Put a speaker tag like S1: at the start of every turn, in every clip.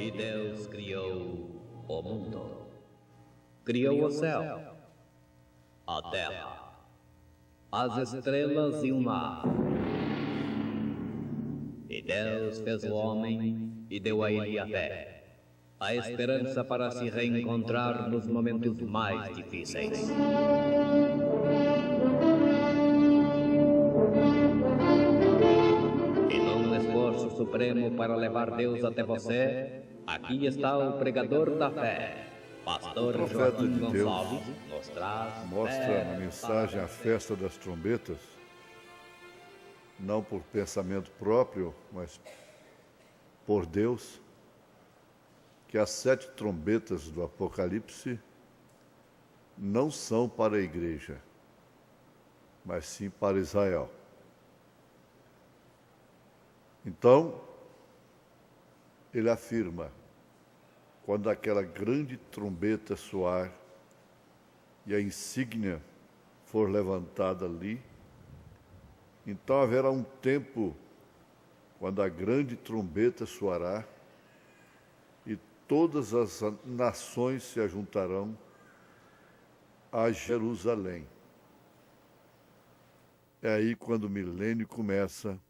S1: E Deus criou o mundo. Criou o céu, a terra, as estrelas e o mar. E Deus fez o homem e deu a ele a fé, a esperança para se reencontrar nos momentos mais difíceis. E num esforço supremo para levar Deus até você, aqui está o pregador da fé, Pastor
S2: Profeta
S1: Joaquim
S2: de Deus
S1: Gonçalves, nos traz
S2: mostra
S1: fé
S2: na mensagem
S1: para
S2: a festa das trombetas, não por pensamento próprio, mas por Deus, que as 7 trombetas do Apocalipse não são para a igreja, mas sim para Israel. Então, ele afirma, quando aquela grande trombeta soar e a insígnia for levantada ali, então haverá um tempo quando a grande trombeta soará e todas as nações se ajuntarão a Jerusalém. É aí quando o milênio começa,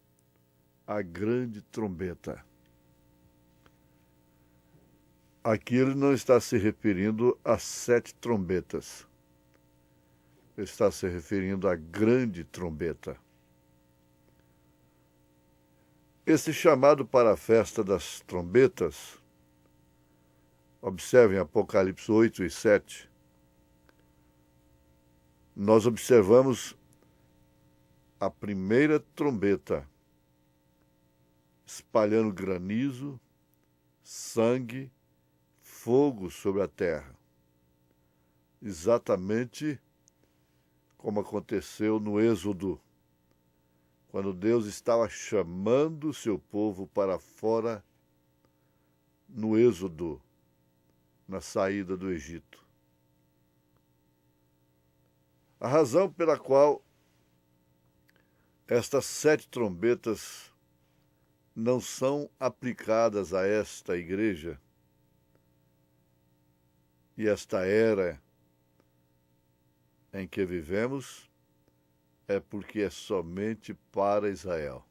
S2: a grande trombeta. Aqui ele não está se referindo às 7 trombetas. Ele está se referindo à grande trombeta. Esse chamado para a festa das trombetas, observem Apocalipse 8 e 7, nós observamos a primeira trombeta espalhando granizo, sangue, fogo sobre a terra. Exatamente como aconteceu no Êxodo, quando Deus estava chamando o seu povo para fora no Êxodo, na saída do Egito. A razão pela qual estas 7 trombetas não são aplicadas a esta igreja e esta era em que vivemos é porque é somente para Israel.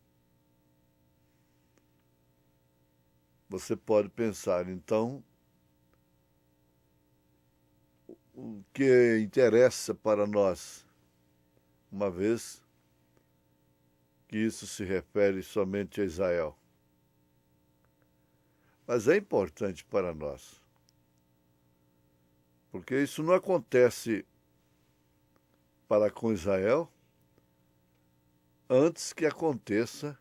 S2: Você pode pensar, então, o que interessa para nós, uma vez que isso se refere somente a Israel. Mas é importante para nós, porque isso não acontece para com Israel antes que aconteça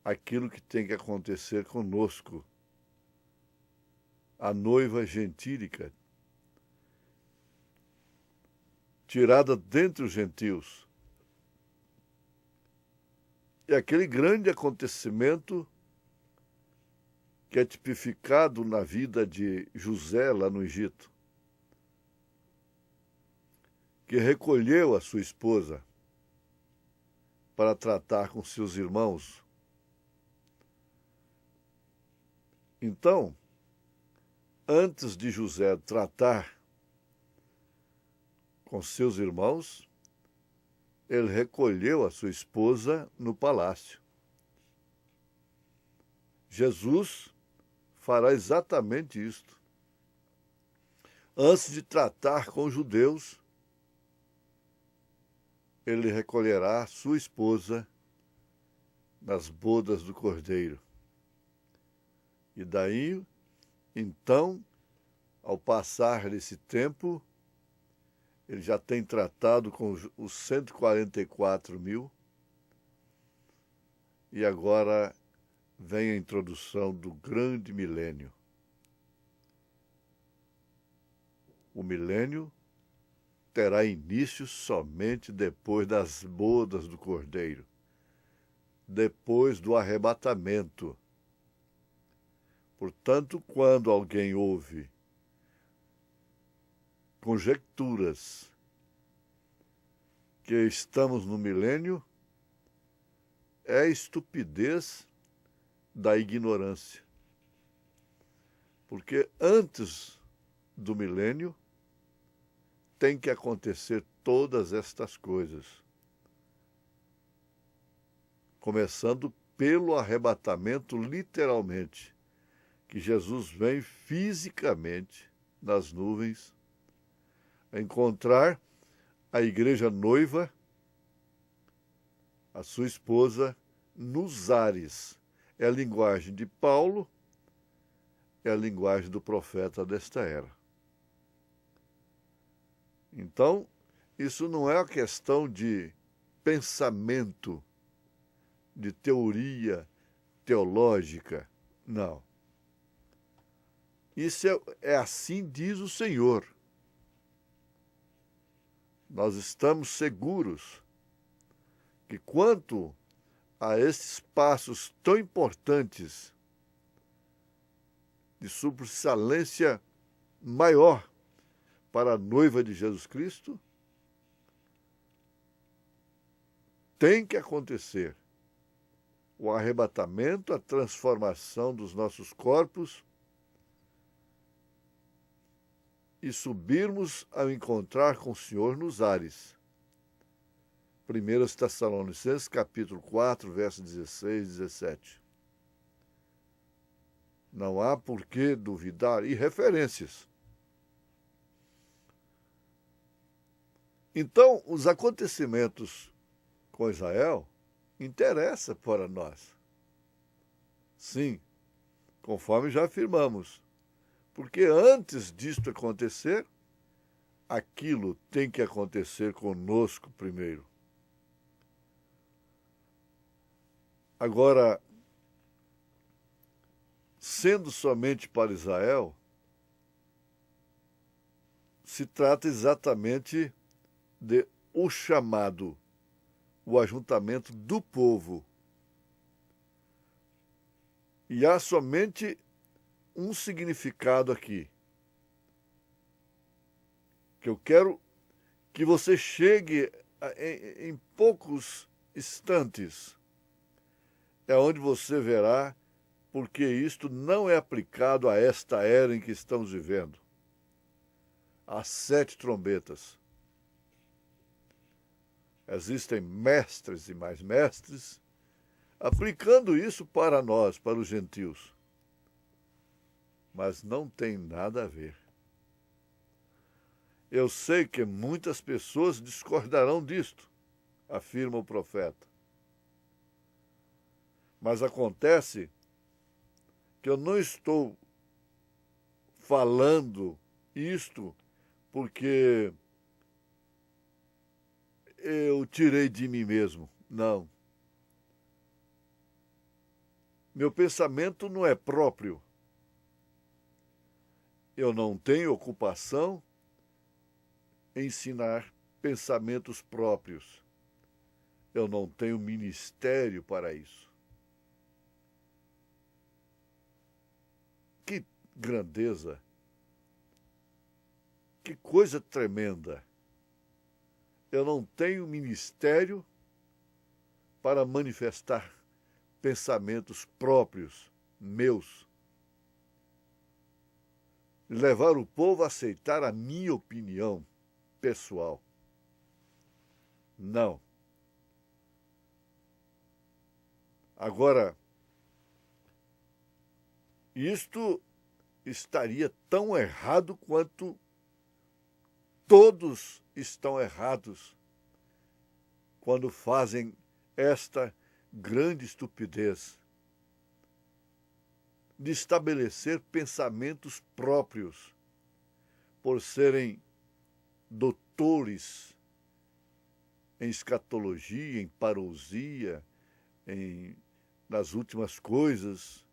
S2: aquilo que tem que acontecer conosco, a noiva gentílica, tirada dentre os gentios. É aquele grande acontecimento que é tipificado na vida de José lá no Egito, que recolheu a sua esposa para tratar com seus irmãos. Então, antes de José tratar com seus irmãos, ele recolheu a sua esposa no palácio. Jesus fará exatamente isto. Antes de tratar com os judeus, ele recolherá sua esposa nas bodas do Cordeiro. E daí, então, ao passar desse tempo, ele já tem tratado com os 144 mil, e agora vem a introdução do grande milênio. O milênio terá início somente depois das bodas do Cordeiro, depois do arrebatamento. Portanto, quando alguém ouve conjecturas que estamos no milênio, é a estupidez da ignorância. Porque antes do milênio tem que acontecer todas estas coisas. Começando pelo arrebatamento, literalmente, que Jesus vem fisicamente nas nuvens encontrar a igreja noiva, a sua esposa, nos ares. É a linguagem de Paulo, é a linguagem do profeta desta era. Então, isso não é uma questão de pensamento, de teoria teológica, não. Isso é assim diz o Senhor. Nós estamos seguros que quanto a esses passos tão importantes de sobressalência maior para a noiva de Jesus Cristo, tem que acontecer o arrebatamento, a transformação dos nossos corpos e subirmos ao encontrar com o Senhor nos ares. 1 Tessalonicenses, capítulo 4, versos 16 e 17. Não há por que duvidar. E referências. Então, os acontecimentos com Israel interessam para nós. Sim, conforme já afirmamos. Porque antes disto acontecer, aquilo tem que acontecer conosco primeiro. Agora, sendo somente para Israel, se trata exatamente de o chamado, o ajuntamento do povo. E há somente um significado aqui, que eu quero que você chegue em poucos instantes, é onde você verá porque isto não é aplicado a esta era em que estamos vivendo. As 7 trombetas. Existem mestres e mais mestres aplicando isso para nós, para os gentios. Mas não tem nada a ver. Eu sei que muitas pessoas discordarão disto, afirma o profeta. Mas acontece que eu não estou falando isto porque eu tirei de mim mesmo. Não. Meu pensamento não é próprio. Eu não tenho ocupação em ensinar pensamentos próprios. Eu não tenho ministério para isso. Que grandeza! Que coisa tremenda! Eu não tenho ministério para manifestar pensamentos próprios, meus. Levar o povo a aceitar a minha opinião pessoal. Não. Agora, isto estaria tão errado quanto todos estão errados quando fazem esta grande estupidez de estabelecer pensamentos próprios por serem doutores em escatologia, em parousia, nas últimas coisas,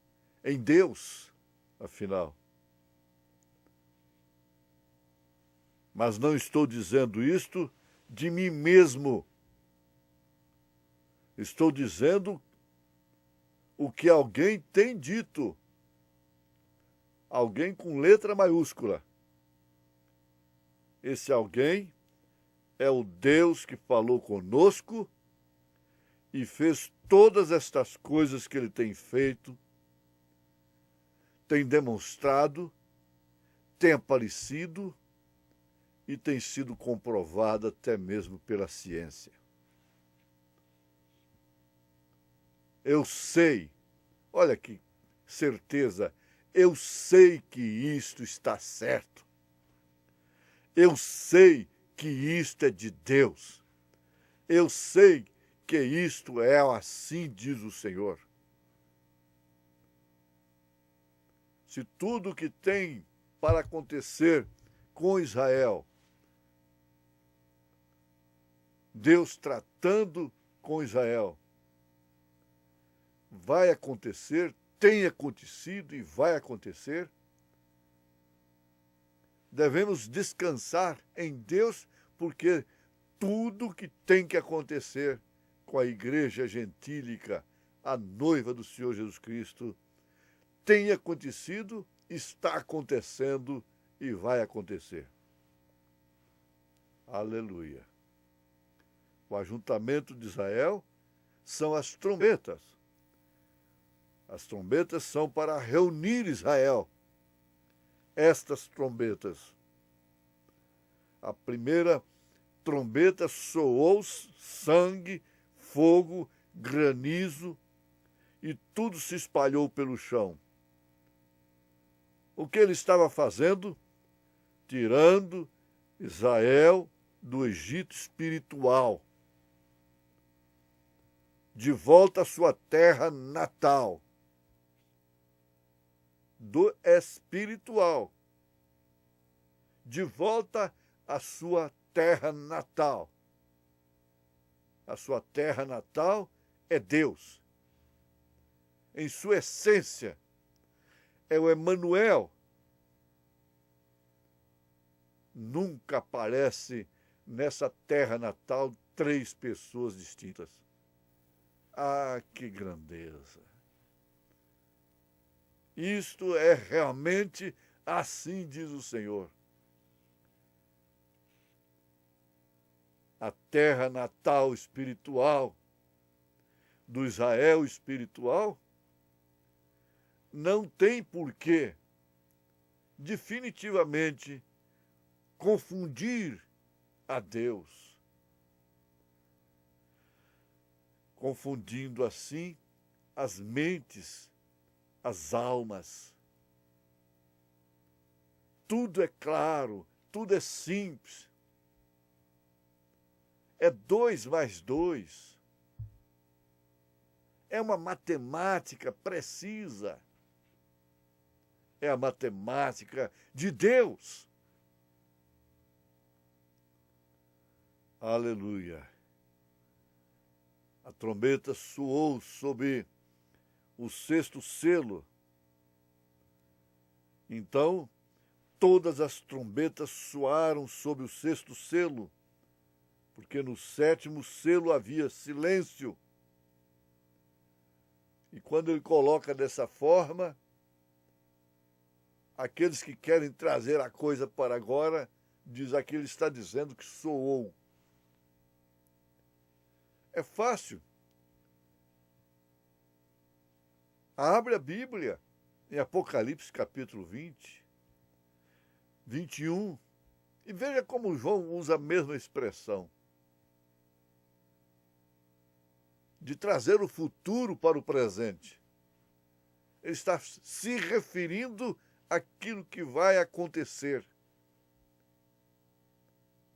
S2: em Deus, afinal. Mas não estou dizendo isto de mim mesmo. Estou dizendo o que alguém tem dito. Alguém com letra maiúscula. Esse alguém é o Deus que falou conosco e fez todas estas coisas que ele tem feito, tem demonstrado, tem aparecido e tem sido comprovada até mesmo pela ciência. Eu sei, olha que certeza, eu sei que isto está certo. Eu sei que isto é de Deus. Eu sei que isto é assim, diz o Senhor. Se tudo que tem para acontecer com Israel, Deus tratando com Israel, vai acontecer, tem acontecido e vai acontecer, devemos descansar em Deus, porque tudo que tem que acontecer com a igreja gentílica, a noiva do Senhor Jesus Cristo, tem acontecido, está acontecendo e vai acontecer. Aleluia. O ajuntamento de Israel são as trombetas. As trombetas são para reunir Israel. Estas trombetas. A primeira trombeta soou sangue, fogo, granizo e tudo se espalhou pelo chão. O que ele estava fazendo? Tirando Israel do Egito espiritual, de volta à sua terra natal, do espiritual, de volta à sua terra natal. A sua terra natal é Deus. Em sua essência, é o Emanuel. Nunca aparece nessa terra natal 3 pessoas distintas. Ah, que grandeza! Isto é realmente assim, diz o Senhor. A terra natal espiritual do Israel espiritual não tem porquê definitivamente confundir a Deus, confundindo assim as mentes, as almas. Tudo é claro, tudo é simples. É 2 mais 2. É uma matemática precisa. É a matemática de Deus. Aleluia. A trombeta soou sob o 6º selo. Então, todas as trombetas soaram sob o 6º selo, porque no 7º selo havia silêncio. E quando ele coloca dessa forma, aqueles que querem trazer a coisa para agora, diz aqui, ele está dizendo que soou. É fácil. Abre a Bíblia em Apocalipse capítulo 20, 21, e veja como João usa a mesma expressão. De trazer o futuro para o presente. Ele está se referindo àquilo que vai acontecer.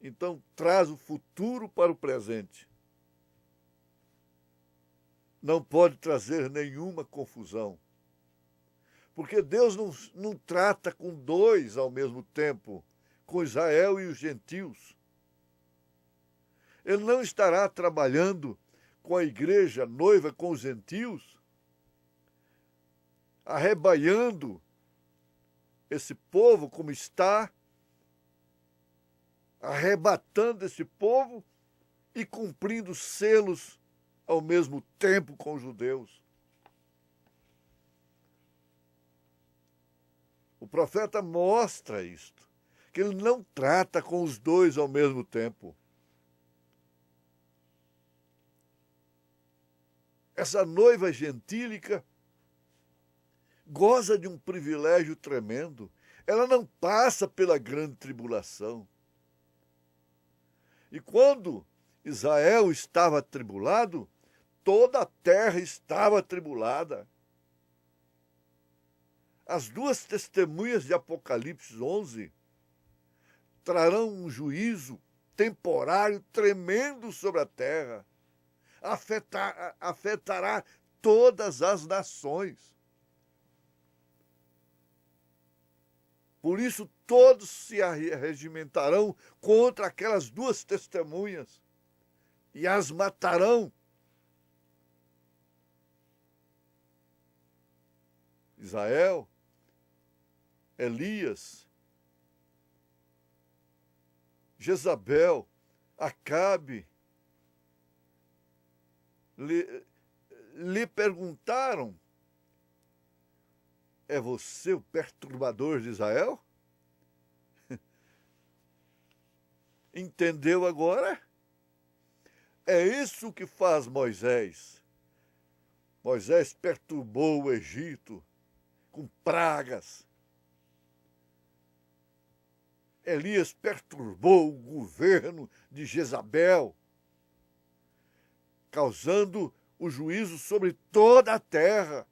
S2: Então, traz o futuro para o presente. Não pode trazer nenhuma confusão. Porque Deus não trata com 2 ao mesmo tempo, com Israel e os gentios. Ele não estará trabalhando com a igreja noiva, com os gentios, arrebanhando esse povo como está, arrebatando esse povo e cumprindo selos ao mesmo tempo com os judeus. O profeta mostra isto, que ele não trata com os 2 ao mesmo tempo. Essa noiva gentílica goza de um privilégio tremendo. Ela não passa pela grande tribulação. E quando Israel estava atribulado, toda a terra estava atribulada. As duas testemunhas de Apocalipse 11 trarão um juízo temporário tremendo sobre a terra. Afetará todas as nações. Por isso, todos se arregimentarão contra aquelas duas testemunhas e as matarão. Israel, Elias, Jezabel, Acabe, lhe perguntaram: é você o perturbador de Israel? Entendeu agora? É isso que faz Moisés. Moisés perturbou o Egito com pragas. Elias perturbou o governo de Jezabel, causando o juízo sobre toda a terra.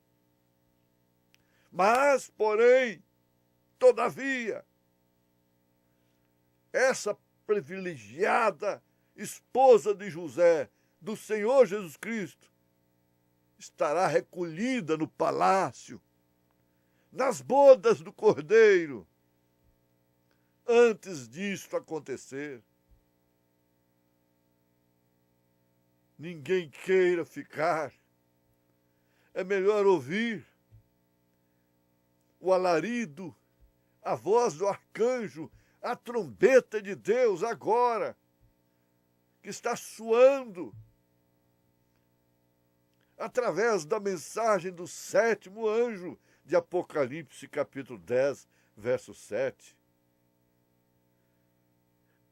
S2: Mas, porém, todavia, essa privilegiada esposa de José, do Senhor Jesus Cristo, estará recolhida no palácio, nas bodas do Cordeiro, antes disto acontecer. Ninguém queira ficar. É melhor ouvir o alarido, a voz do arcanjo, a trombeta de Deus agora, que está soando através da mensagem do sétimo anjo de Apocalipse, capítulo 10, verso 7.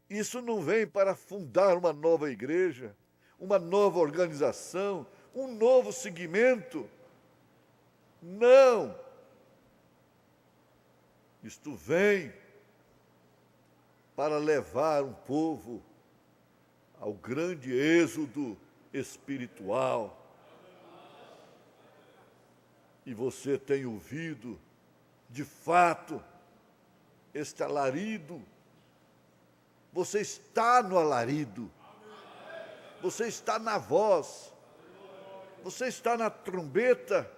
S2: Isso não vem para fundar uma nova igreja, uma nova organização, um novo segmento. Não! Isto vem para levar um povo ao grande êxodo espiritual. E você tem ouvido, de fato, este alarido. Você está no alarido. Você está na voz. Você está na trombeta.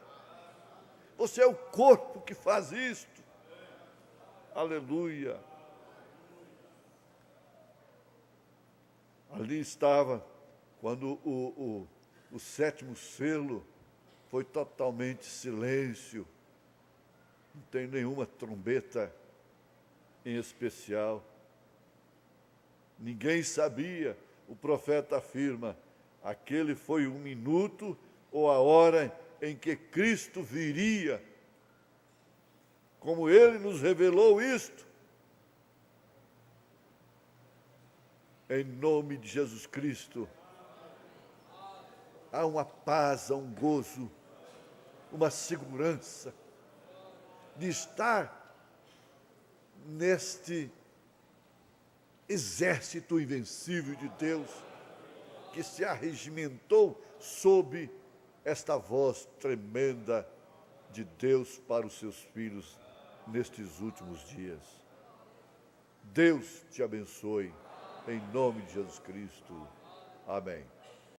S2: Você é o corpo que faz isto. Aleluia. Ali estava, quando o sétimo selo foi totalmente silêncio. Não tem nenhuma trombeta em especial. Ninguém sabia, o profeta afirma, aquele foi o minuto ou a hora em que Cristo viria. Como ele nos revelou isto, em nome de Jesus Cristo, há uma paz, há um gozo, uma segurança de estar neste exército invencível de Deus que se arregimentou sob esta voz tremenda de Deus para os seus filhos nestes últimos dias. Deus te abençoe, em nome de Jesus Cristo. Amém.